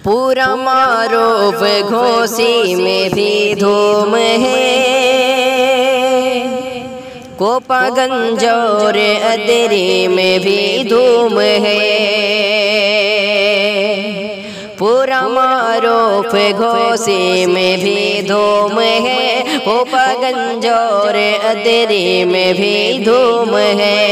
پورا معروف گھوسی میں بھی دھوم ہے، کوپا گنج اور ادری میں بھی دھوم ہے۔ پورا معروف گھوسی میں بھی دھوم ہے، کوپا گنج اور ادری میں بھی دھوم ہے۔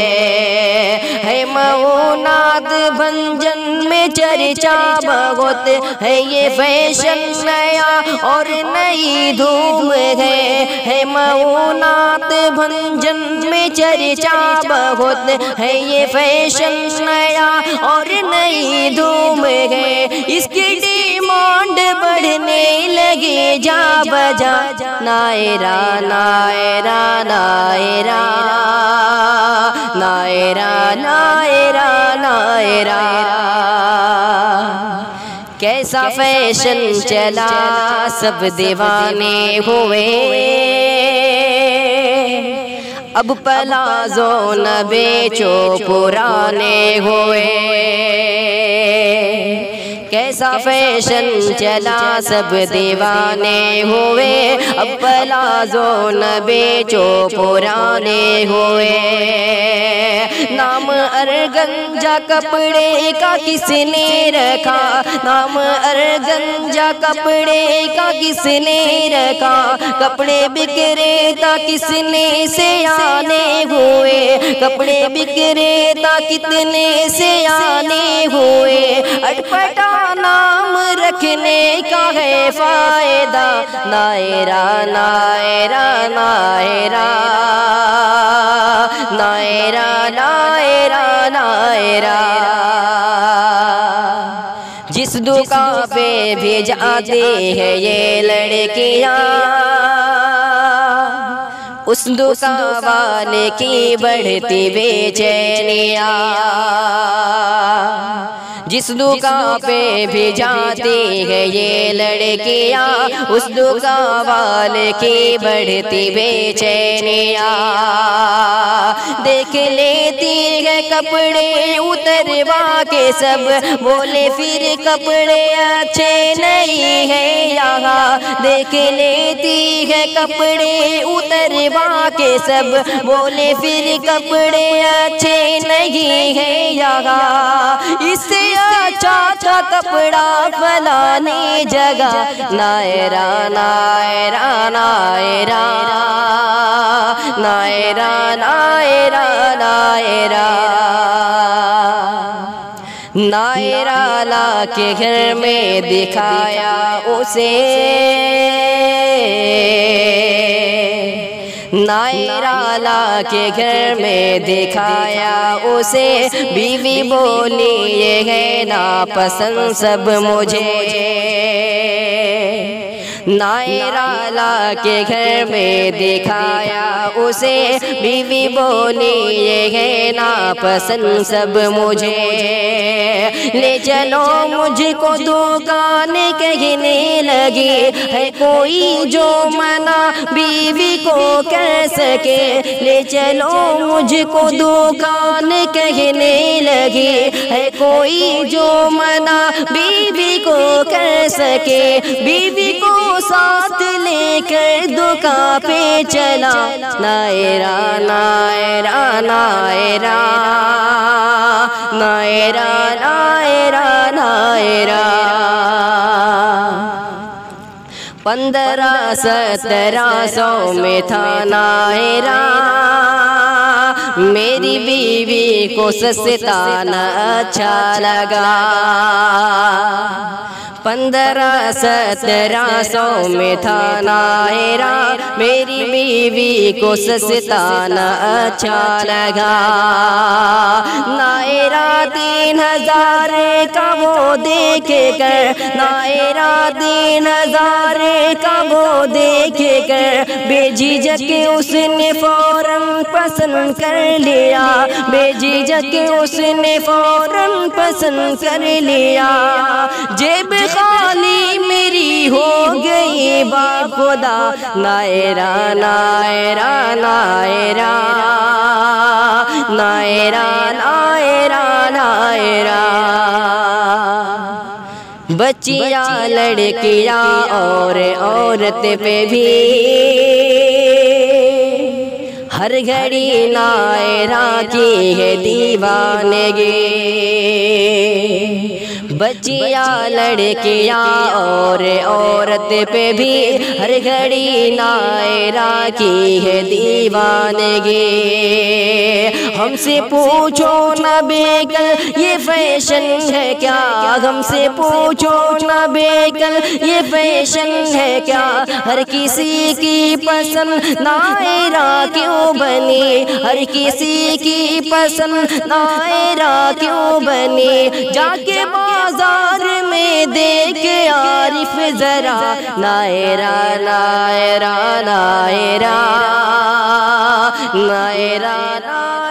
معونات بھنجن میں چرچا بہت ہے، یہ فیشن نیا اور نئی دھوم ہے۔ معونات بھنجن میں چرچا بہت ہے، یہ فیشن نیا اور نئی دھوم ہے۔ اس کی ڈیمانڈ بڑھنے لگی جا بجا، نائرہ نائرہ نائرہ نائرہ نائرہ نائرہ۔ کیسا فیشن چلا سب دیوانے ہوئے، اب پلازو نہ بیچو پرانے ہوئے۔ کیسا فیشن چلا سب دیوانے ہوئے، اب پلازو نہ بیچو پرانے ہوئے۔ نام ارگنجا کپڑے کا کس نے رکھا، نام ارگنجا کپڑے کا کس نے رکھا، کپڑے بکریتا کس نے سیانے ہوئے، کپڑے بکریتا کتنے سیانے ہوئے۔ اٹپٹا نام رکھنے کا ہے فائدہ، نائرہ نائرہ نائرہ نائرہ نائرہ نائرہ۔ جس دکان پہ بھی جاتے ہیں یہ لڑکیاں، اس دکان والے کی بڑھتی بے چینیاں۔ جس دکان پہ بھی جاتی ہے یہ لڑکیاں، اس دکان والے کی بڑھتی بے چینیاں۔ دیکھ لیتی ہے کپڑے اتروا کے سب، بولے پھر کپڑے اچھے نہیں ہیں یہاں۔ دیکھ لیتی ہے کپڑے اتروا کے سب، بولے پھر کپڑے اچھے نہیں ہیں یہاں۔ اس سے اچھا تھا کپڑا فلانی جگہ، نائرہ نائرہ نائرہ نائرہ نائرہ نائرہ۔ نائرہ لا کے گھر میں دکھایا اسے، نائرہ لا کے گھر میں دکھایا اسے۔ بیوی بولی یہ ہے ناپسند سب مجھے، نائرہ لا کے گھر میں دکھایا اسے۔ بیوی بولی یہ ہے ناپسند سب مجھے، لے چلو مجھ کو دکان کہنے لگی ہے کوئی جو منع بیوی کو کہہ سکے۔ لے چلو مجھ کو دکان کہنے لگی ہے کوئی جو منع بیوی کو کہہ سکے۔ بیوی کو ساتھ لے کر دکان پہ چلا، نائرہ نائرہ نائرہ نائرہ نائرہ نائرہ۔ 1500-1700 میں تھا نائرہ، میری بیوی کو سستا نہ اچھا لگا۔ 1500-1700 میں تھا نائرہ، میری بیوی کو سستا نہ اچھا لگا۔ نائرہ 3000 کا وہ دیکھ کر، نائرہ 3000 کا وہ دیکھ کر، بے جھجک اس نے فوراً پسند کر لیا، بے جھجک اس نے فوراً پسند کر لیا۔ جیب خالی میری ہو گئی با خدا، نائرہ نائرہ نائرہ نائرہ نائرہ نائرہ۔ بچیاں لڑکیاں اور عورت پہ بھی ہر گھڑی نائرہ کی ہے دیوانگی بچیاں لڑکیاں اور عورت پہ بھی ہر گھڑی نائرہ کی ہے دیوانگی ہم سے پوچھو نہ بیکل یہ فیشن ہے کیا ہم سے پوچھو نہ بیکل یہ فیشن ہے کیا ہر کسی کی پسند نائرہ کیوں بنی ہر کسی کی پسند نائرہ کیوں بنی جا کے بازار میں دیکھ عارف ذرا نائرہ نائرہ نائرہ نائرہ